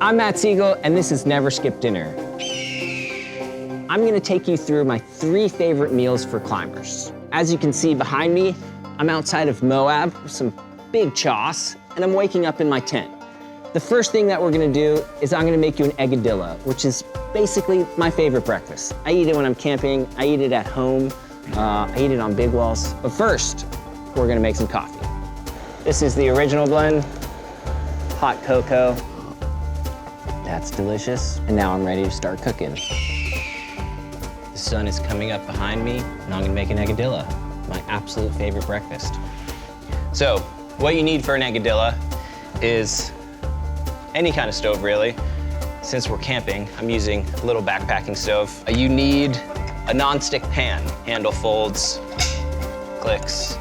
I'm Matt Siegel, and this is Never Skip Dinner. I'm gonna take you through my 3 favorite meals for climbers. As you can see behind me, I'm outside of Moab with some big choss, and I'm waking up in my tent. The first thing that we're gonna do is I'm gonna make you an egadilla, which is basically my favorite breakfast. I eat it when I'm camping, I eat it at home, I eat it on big walls. But first, we're gonna make some coffee. This is the original blend, hot cocoa. That's delicious. And now I'm ready to start cooking. The sun is coming up behind me, and I'm gonna make an egadilla, my absolute favorite breakfast. So, what you need for an egadilla is any kind of stove, really. Since we're camping, I'm using a little backpacking stove. You need a non-stick pan. Handle folds, clicks,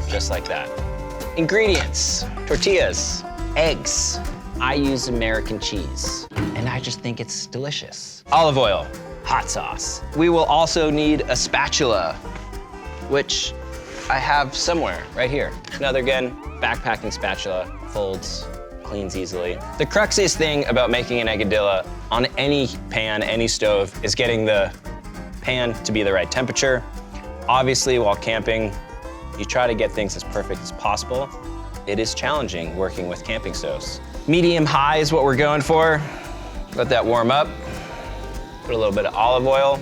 just like that. Ingredients: tortillas, eggs. I use American cheese, and I just think it's delicious. Olive oil, hot sauce. We will also need a spatula, which I have somewhere, right here. Another, again, backpacking spatula, folds, cleans easily. The cruxiest thing about making an egadilla on any pan, any stove, is getting the pan to be the right temperature. Obviously, while camping, you try to get things as perfect as possible. It is challenging working with camping stoves. Medium high is what we're going for. Let that warm up. Put a little bit of olive oil,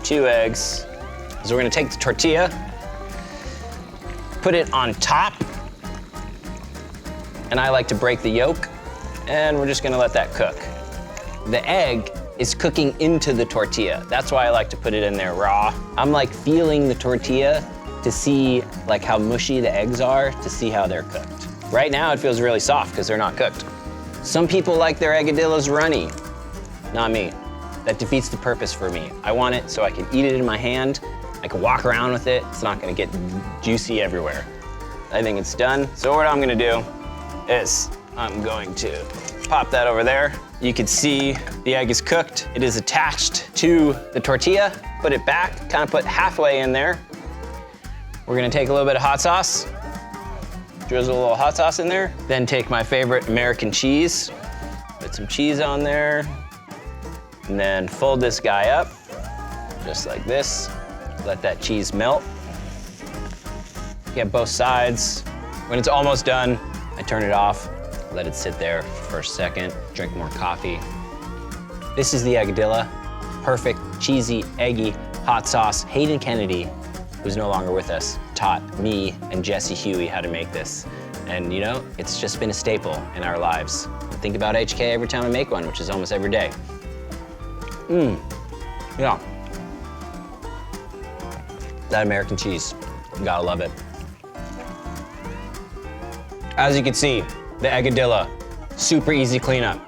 2 eggs. So we're gonna take the tortilla, put it on top, and I like to break the yolk, and we're just gonna let that cook. The egg is cooking into the tortilla. That's why I like to put it in there raw. I'm like feeling the tortilla to see like how mushy the eggs are, to see how they're cooked. Right now it feels really soft because they're not cooked. Some people like their egadillas runny. Not me. That defeats the purpose for me. I want it so I can eat it in my hand, I can walk around with it, it's not gonna get juicy everywhere. I think it's done. So what I'm gonna do is I'm going to pop that over there. You can see the egg is cooked. It is attached to the tortilla. Put it back, kind of put halfway in there. We're gonna take a little bit of hot sauce, drizzle a little hot sauce in there, then take my favorite American cheese, put some cheese on there, and then fold this guy up, just like this. Let that cheese melt. Get both sides. When it's almost done, I turn it off, let it sit there for a second, drink more coffee. This is the egadilla. Perfect, cheesy, eggy, hot sauce. Hayden Kennedy, who's no longer with us, taught me and Jesse Huey how to make this. And you know, it's just been a staple in our lives. I think about HK every time I make one, which is almost every day. Yeah. That American cheese, you gotta love it. As you can see, the egadilla, super easy cleanup.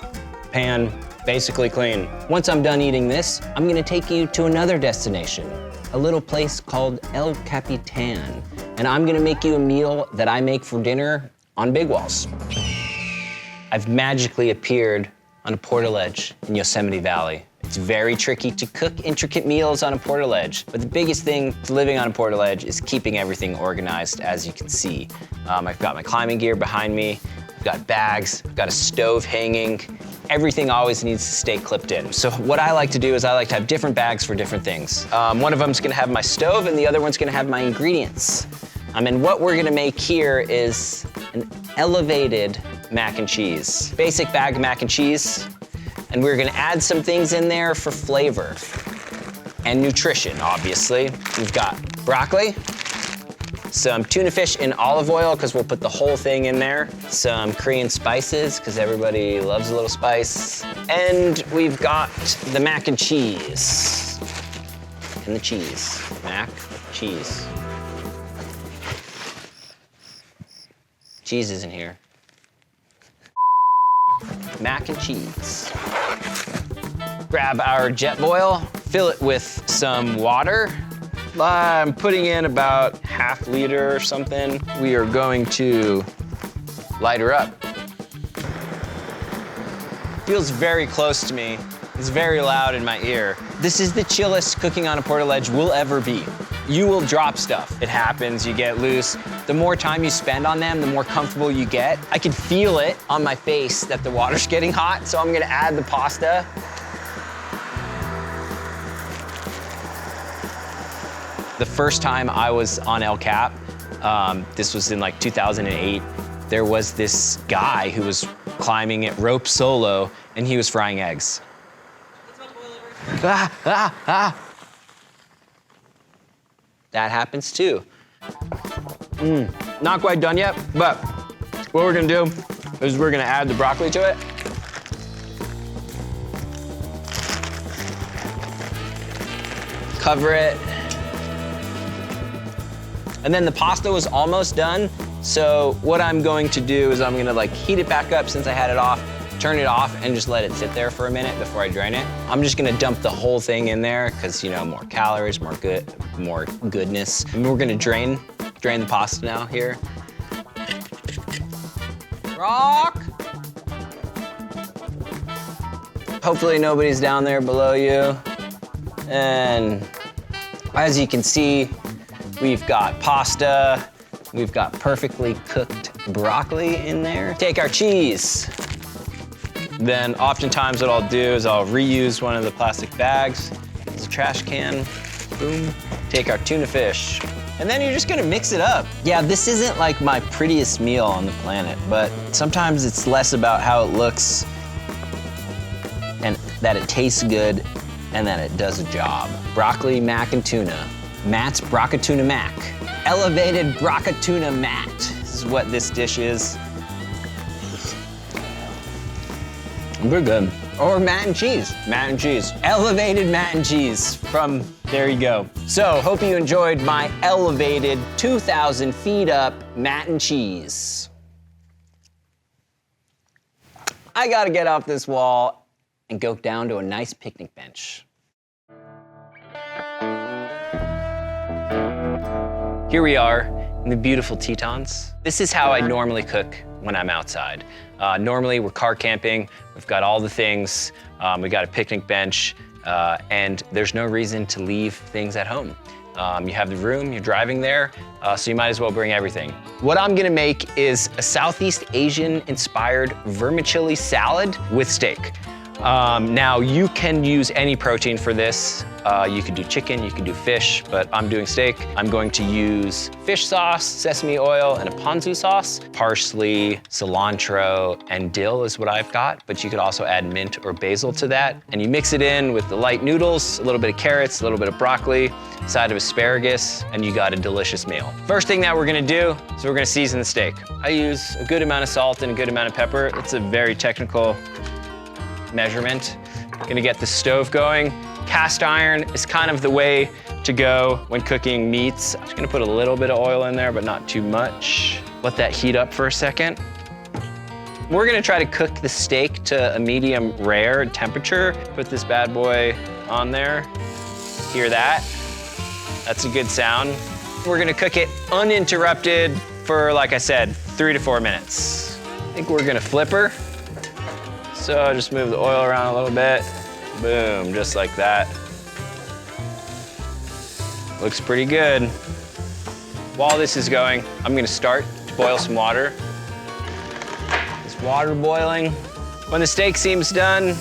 Pan, basically clean. Once I'm done eating this, I'm gonna take you to another destination, a little place called El Capitan. And I'm gonna make you a meal that I make for dinner on big walls. I've magically appeared on a portaledge in Yosemite Valley. It's very tricky to cook intricate meals on a portaledge, but the biggest thing to living on a portaledge is keeping everything organized, as you can see. I've got my climbing gear behind me, I've got bags, I've got a stove hanging. Everything always needs to stay clipped in. So what I like to do is I like to have different bags for different things. One of them's gonna have my stove and the other one's gonna have my ingredients. And what we're gonna make here is an elevated mac and cheese. Basic bag of mac and cheese. And we're gonna add some things in there for flavor and nutrition, obviously. We've got broccoli, some tuna fish in olive oil, because we'll put the whole thing in there, some Korean spices, because everybody loves a little spice, and we've got the mac and cheese. And the cheese, mac, cheese. Cheese isn't here. Mac and cheese. Grab our jet boil, fill it with some water. I'm putting in about ½ liter or something. We are going to light her up. Feels very close to me. It's very loud in my ear. This is the chillest cooking on a portaledge will ever be. You will drop stuff. It happens, you get loose. The more time you spend on them, the more comfortable you get. I can feel it on my face that the water's getting hot, so I'm gonna add the pasta. The first time I was on El Cap, this was in like 2008, there was this guy who was climbing it rope solo, and he was frying eggs. That happens too. Not quite done yet, but what we're gonna do is we're gonna add the broccoli to it. Cover it. And then the pasta was almost done, so what I'm going to do is I'm gonna like heat it back up since I had it off, turn it off, and just let it sit there for a minute before I drain it. I'm just gonna dump the whole thing in there because, you know, more calories, more goodness. And we're gonna drain the pasta now here. Rock! Hopefully nobody's down there below you. And as you can see, we've got pasta, we've got perfectly cooked broccoli in there. Take our cheese. Then oftentimes what I'll do is I'll reuse one of the plastic bags, use a trash can, boom. Take our tuna fish. And then you're just gonna mix it up. Yeah, this isn't like my prettiest meal on the planet, but sometimes it's less about how it looks and that it tastes good and that it does a job. Broccoli, mac, and tuna. Matt's Broccatuna Mac. Elevated Broccatuna Matt. This is what this dish is. We're good. Or mac and cheese. Mac and cheese. Elevated mac and cheese from, there you go. So, hope you enjoyed my elevated 2,000 feet up mac and cheese. I gotta get off this wall and go down to a nice picnic bench. Here we are in the beautiful Tetons. This is how I normally cook when I'm outside. Normally we're car camping, we've got all the things, we got a picnic bench, and there's no reason to leave things at home. You have the room, you're driving there, so you might as well bring everything. What I'm gonna make is a Southeast Asian inspired vermicelli salad with steak. Now you can use any protein for this. You could do chicken, you could do fish, but I'm doing steak. I'm going to use fish sauce, sesame oil, and a ponzu sauce. Parsley, cilantro, and dill is what I've got, but you could also add mint or basil to that. And you mix it in with the light noodles, a little bit of carrots, a little bit of broccoli, a side of asparagus, and you got a delicious meal. First thing that we're gonna do is we're gonna season the steak. I use a good amount of salt and a good amount of pepper. It's a very technical measurement. Gonna get the stove going. Cast iron is kind of the way to go when cooking meats. I'm just gonna put a little bit of oil in there, but not too much. Let that heat up for a second. We're gonna try to cook the steak to a medium rare temperature. Put this bad boy on there. Hear that? That's a good sound. We're gonna cook it uninterrupted for, like I said, 3 to 4 minutes. I think we're gonna flip her. So just move the oil around a little bit. Boom, just like that. Looks pretty good. While this is going, I'm gonna start to boil some water. This water boiling. When the steak seems done,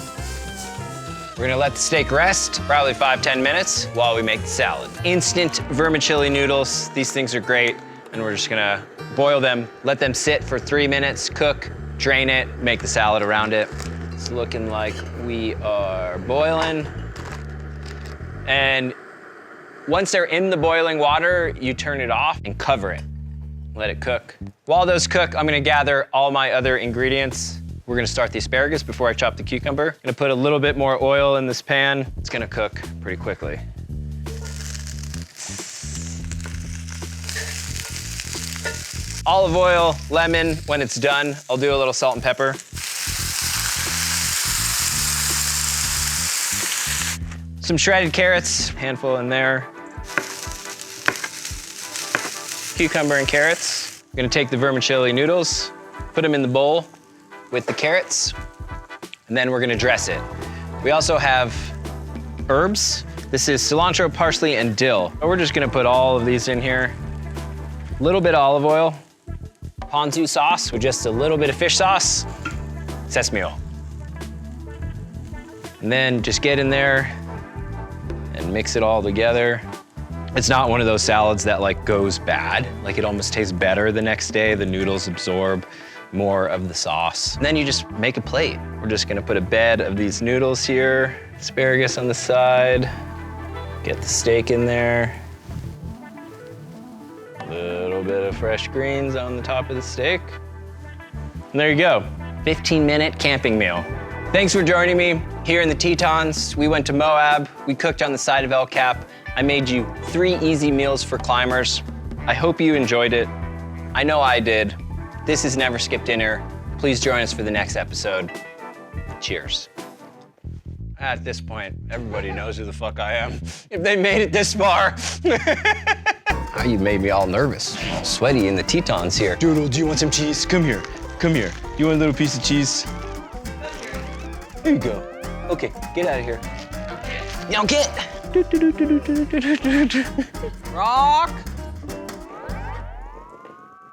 we're gonna let the steak rest, probably 5-10 minutes, while we make the salad. Instant vermicelli noodles, these things are great, and we're just gonna boil them, let them sit for 3 minutes, cook, drain it, make the salad around it. It's looking like we are boiling. And once they're in the boiling water, you turn it off and cover it. Let it cook. While those cook, I'm gonna gather all my other ingredients. We're gonna start the asparagus before I chop the cucumber. Gonna put a little bit more oil in this pan. It's gonna cook pretty quickly. Olive oil, lemon, when it's done, I'll do a little salt and pepper. Some shredded carrots, handful in there. Cucumber and carrots. I'm gonna take the vermicelli noodles, put them in the bowl with the carrots, and then we're gonna dress it. We also have herbs. This is cilantro, parsley, and dill. We're just gonna put all of these in here. A little bit of olive oil, ponzu sauce with just a little bit of fish sauce, sesame oil. And then just get in there and mix it all together. It's not one of those salads that like goes bad. Like it almost tastes better the next day. The noodles absorb more of the sauce. And then you just make a plate. We're just gonna put a bed of these noodles here, asparagus on the side, get the steak in there, a little bit of fresh greens on the top of the steak. And there you go, 15-minute camping meal. Thanks for joining me here in the Tetons. We went to Moab, we cooked on the side of El Cap. I made you 3 easy meals for climbers. I hope you enjoyed it. I know I did. This is Never Skip Dinner. Please join us for the next episode. Cheers. At this point, everybody knows who the fuck I am. If they made it this far. Oh, you made me all nervous, all sweaty in the Tetons here. Doodle, do you want some cheese? Come here, come here. You want a little piece of cheese? Here you go. Okay, get out of here. Now get. Rock.